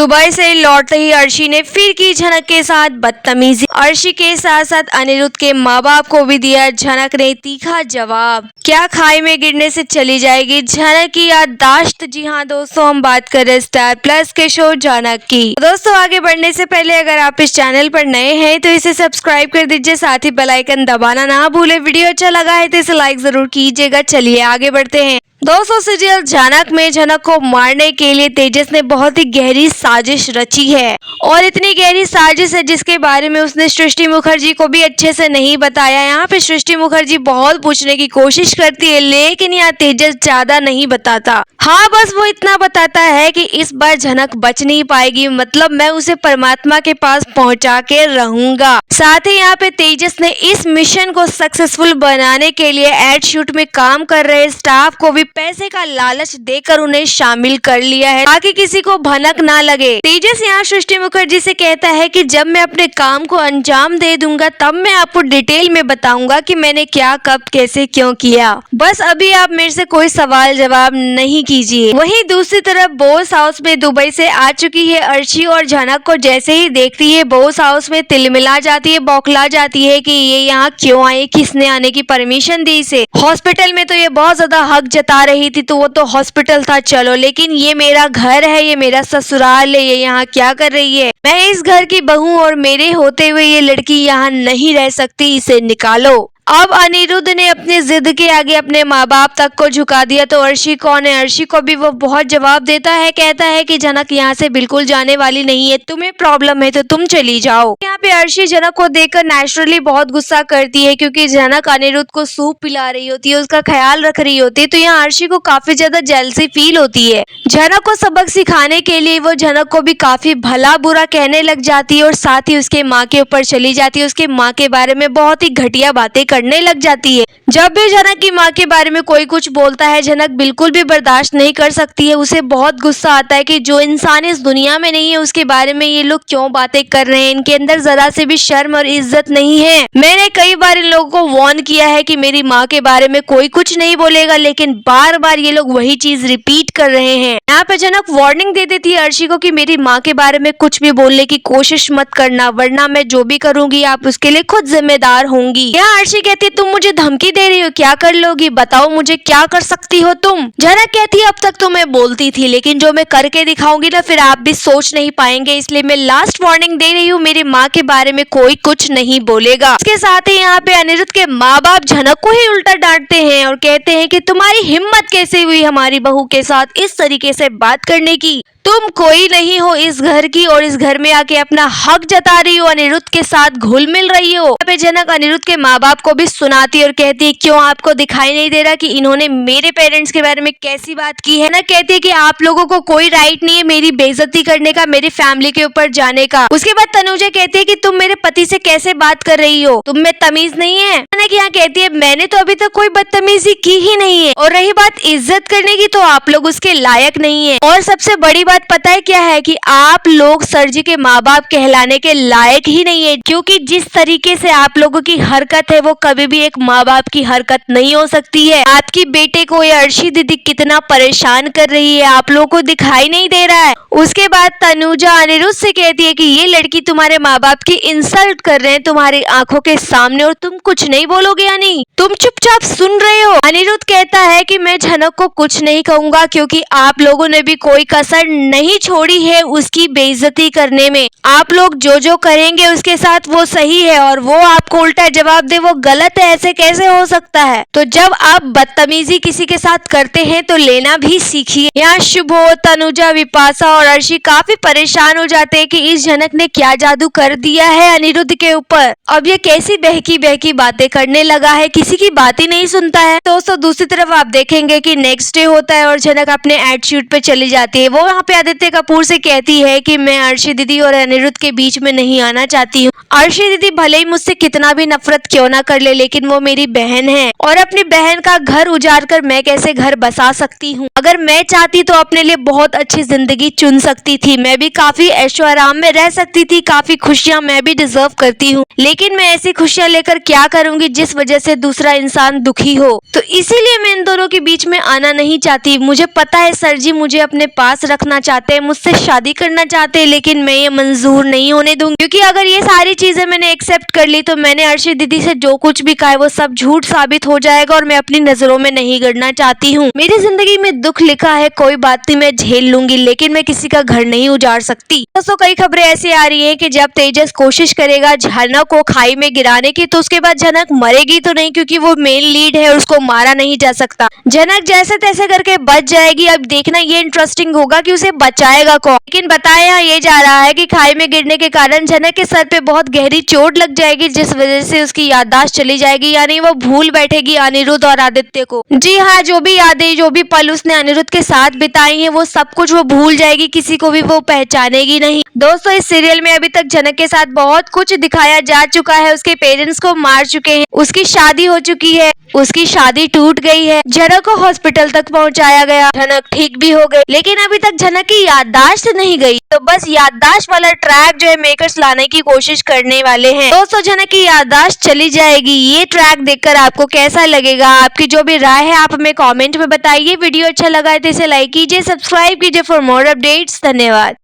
Dubai से लौट रही अर्शी ने फिर की झनक के साथ बदतमीजी। अर्शी के साथ साथ अनिरुद्ध के माँ बाप को भी दिया झनक ने तीखा जवाब। क्या खाई में गिरने से चली जाएगी झनक की याददाश्त? जी हाँ दोस्तों, हम बात कर रहे हैं स्टार प्लस के शो झनक की। दोस्तों, आगे बढ़ने से पहले अगर आप इस चैनल पर नए हैं तो इसे सब्सक्राइब कर दीजिए, साथ ही बेल आइकन दबाना ना भूले। वीडियो अच्छा लगा है तो इसे लाइक जरूर कीजिएगा। चलिए आगे बढ़ते हैं। दोस्तों, सीरियल झनक में झनक को मारने के लिए तेजस ने बहुत ही गहरी साजिश रची है, और इतनी गहरी साजिश है जिसके बारे में उसने सृष्टि मुखर्जी को भी अच्छे से नहीं बताया। यहाँ पे सृष्टि मुखर्जी बहुत पूछने की कोशिश करती है, लेकिन यहाँ तेजस ज्यादा नहीं बताता। हाँ, बस वो इतना बताता है कि इस बार झनक बच नहीं पाएगी, मतलब मैं उसे परमात्मा के पास पहुंचा के रहूंगा। साथ ही यहाँ पे तेजस ने इस मिशन को सक्सेसफुल बनाने के लिए एड शूट में काम कर रहे स्टाफ को भी पैसे का लालच देकर उन्हें शामिल कर लिया है, ताकि किसी को भनक ना लगे। तेजस यहाँ सृष्टि मुखर्जी से कहता है कि जब मैं अपने काम को अंजाम दे दूंगा तब मैं आपको डिटेल में बताऊंगा कि मैंने क्या, कब, कैसे, क्यों किया। बस अभी आप मेरे से कोई सवाल जवाब नहीं कीजिए। वहीं दूसरी तरफ बॉस हाउस में दुबई से आ चुकी है अर्शी, और झनक को जैसे ही देखती है बॉस हाउस में तिलमिला जाती है, बौखला जाती है कि ये यहाँ क्यों आई, किसने आने की परमिशन दी इसे। हॉस्पिटल में तो ये बहुत ज्यादा हक जता रही थी, तो वो तो हॉस्पिटल था चलो, लेकिन ये मेरा घर है, ये मेरा ससुराल है, ये यहाँ क्या कर रही है? मैं इस घर की बहू, और मेरे होते हुए ये लड़की यहाँ नहीं रह सकती, इसे निकालो। अब अनिरुद्ध ने अपनी जिद के आगे अपने माँ बाप तक को झुका दिया, तो अर्शी कौन है? अर्शी को भी वो बहुत जवाब देता है, कहता है कि झनक यहाँ से बिल्कुल जाने वाली नहीं है, तुम्हें प्रॉब्लम है तो तुम चली जाओ। यहाँ पे अर्शी झनक को देखकर नेचुरली बहुत गुस्सा करती है, क्योंकि झनक अनिरुद्ध को सूप पिला रही होती है, उसका ख्याल रख रही होती है, तो यहाँ अर्शी को काफी ज्यादा जेलसी फील होती है। झनक को सबक सिखाने के लिए वो झनक को भी काफी भला बुरा कहने लग जाती है, और साथ ही उसके माँ के ऊपर चली जाती है, उसके माँ के बारे में बहुत ही घटिया बातें करने लग जाती है। जब भी झनक की माँ के बारे में कोई कुछ बोलता है, झनक बिल्कुल भी बर्दाश्त नहीं कर सकती है। उसे बहुत गुस्सा आता है कि जो इंसान इस दुनिया में नहीं है उसके बारे में ये लोग क्यों बातें कर रहे हैं, इनके अंदर जरा से भी शर्म और इज्जत नहीं है। मैंने कई बार इन लोगों को वार्न किया है कि मेरी माँ के बारे में कोई कुछ नहीं बोलेगा, लेकिन बार बार ये लोग वही चीज रिपीट कर रहे हैं। यहाँ पे झनक वार्निंग दे देती है अर्शी को कि मेरी माँ के बारे में कुछ भी बोलने की कोशिश मत करना, वरना मैं जो भी करूंगी आप उसके लिए खुद जिम्मेदार होंगी। यहाँ अर्शी कहती है तुम मुझे धमकी दे रही हो, क्या कर लोगी बताओ, मुझे क्या कर सकती हो तुम? झनक कहती है अब तक तो मैं बोलती थी, लेकिन जो मैं करके दिखाऊंगी ना फिर आप भी सोच नहीं पाएंगे, इसलिए मैं लास्ट वार्निंग दे रही हूँ, मेरी माँ के बारे में कोई कुछ नहीं बोलेगा। इसके साथ ही यहाँ पे अनिरुद्ध के माँ बाप झनक को ही उल्टा डांटते हैं और कहते हैं कि तुम्हारी हिम्मत कैसे हुई हमारी बहू के साथ इस तरीके से बात करने की? तुम कोई नहीं हो इस घर की, और इस घर में आके अपना हक जता रही हो, अनिरुद्ध के साथ घुल मिल रही हो। यहाँ पे झनक अनिरुद्ध के माँ बाप को भी सुनाती है और कहती है क्यों आपको दिखाई नहीं दे रहा कि इन्होंने मेरे पेरेंट्स के बारे में कैसी बात की है ना? कहती है कि आप लोगों को कोई राइट नहीं है मेरी बेइज्जती करने का, मेरी फैमिली के ऊपर जाने का। उसके बाद तनुजा कहती है कि तुम मेरे पति से कैसे बात कर रही हो, तुम में तमीज नहीं है? यहाँ कहती है मैंने तो अभी तक कोई बदतमीजी की ही नहीं है, और रही बात इज्जत करने की तो आप लोग उसके लायक नहीं है, और सबसे बड़ी बात पता है क्या है कि आप लोग सर जी के माँ बाप कहलाने के लायक ही नहीं है, क्योंकि जिस तरीके से आप लोगों की हरकत है वो कभी भी एक माँ बाप की हरकत नहीं हो सकती है। आपकी बेटे को ये अर्शी दीदी कितना परेशान कर रही है, आप लोगों को दिखाई नहीं दे रहा है? उसके बाद तनुजा अनिरुद्ध से कहती है कि ये लड़की तुम्हारे माँ बाप की इंसल्ट कर रहे हैं तुम्हारी आंखों के सामने, और तुम कुछ नहीं बोलोगे या नहीं? तुम चुपचाप सुन रहे हो? अनिरुद्ध कहता है कि मैं झनक को कुछ नहीं कहूंगा, क्योंकि आप लोगों ने भी कोई कसर नहीं छोड़ी है उसकी बेइज्जती करने में। आप लोग जो जो करेंगे उसके साथ वो सही है, और वो आपको उल्टा जवाब दे वो गलत है, ऐसे कैसे हो सकता है? तो जब आप बदतमीजी किसी के साथ करते हैं तो लेना भी सीखिए। यहाँ शुभो, तनुजा, विपाशा और अर्शी काफी परेशान हो जाते हैं कि इस झनक ने क्या जादू कर दिया है अनिरुद्ध के ऊपर। अब ये कैसी बहकी बहकी बातें करने लगा है, किसी की बात ही नहीं सुनता है। दोस्तों, दूसरी तरफ आप देखेंगे कि नेक्स्ट डे होता है और झनक अपने एड शूट पे चली जाती है। वो वहाँ पे आदित्य कपूर से कहती है कि मैं अर्शी दीदी और अनिरुद्ध के बीच में नहीं आना चाहती हूँ। अर्शी दीदी भले ही मुझसे कितना भी नफरत क्यों ना कर ले, लेकिन वो मेरी बहन है, और अपनी बहन का घर उजाड़ कर मैं कैसे घर बसा सकती हूँ? अगर मैं चाहती तो अपने लिए बहुत अच्छी जिंदगी चुन सकती थी, मैं भी काफी ऐशो आराम में रह सकती थी, काफी खुशियाँ मैं भी डिजर्व करती हूँ, लेकिन मैं ऐसी खुशियाँ लेकर क्या करूंगी जिस वजह से दूसरा इंसान दुखी हो? तो इसीलिए मैं इन दोनों के बीच में आना नहीं चाहती। मुझे पता है सर जी मुझे अपने पास रखना चाहते हैं, मुझसे शादी करना चाहते हैं, लेकिन मैं ये मंजूर नहीं होने दूंगी, क्योंकि अगर ये सारी चीजें मैंने एक्सेप्ट कर ली तो मैंने अर्शी दीदी से जो कुछ भी कहा है वो सब झूठ साबित हो जाएगा और मैं अपनी नजरों में नहीं गिरना चाहती हूँ। मेरी जिंदगी में दुख लिखा है, कोई बात नहीं, मैं झेल लूंगी, लेकिन मैं किसी का घर नहीं उजाड़ सकती। दोस्तों कई खबरें ऐसी आ रही है कि जब तेजस कोशिश करेगा झनक को खाई में गिराने की तो उसके बाद झनक मरेगी तो नहीं, क्योंकि वो मेन लीड है और उसको मारा नहीं जा सकता। झनक जैसे तैसे करके बच जाएगी। अब देखना ये इंटरेस्टिंग होगा कि उसे बचाएगा कौन। लेकिन बताया यहाँ ये जा रहा है कि खाई में गिरने के कारण झनक के सर पे बहुत गहरी चोट लग जाएगी, जिस वजह से उसकी याददाश्त चली जाएगी, यानी वो भूल बैठेगी अनिरुद्ध और आदित्य को। जी हाँ, जो भी यादें, जो भी पल उसने अनिरुद्ध के साथ बिताई हैं, वो सब कुछ वो भूल जाएगी, किसी को भी वो पहचानेगी नहीं। दोस्तों इस सीरियल में अभी तक झनक के साथ बहुत कुछ दिखाया जा चुका है। उसके पेरेंट्स को मार चुके हैं, उसकी शादी हो चुकी है, उसकी शादी टूट गई है, झनक को हॉस्पिटल तक पहुंचाया गया, झनक ठीक भी हो गई, लेकिन अभी तक झनक की याददाश्त नहीं गई। तो बस याददाश्त वाला ट्रैक जो है मेकर्स लाने की कोशिश करने वाले हैं। दोस्तों झनक की याददाश्त चली जाएगी। ये ट्रैक देखकर आपको कैसा लगेगा? आपकी जो भी राय है आप हमें कमेंट में बताइए। वीडियो अच्छा लगा है तो इसे लाइक कीजिए, सब्सक्राइब कीजिए फॉर मोर अपडेट्स। धन्यवाद।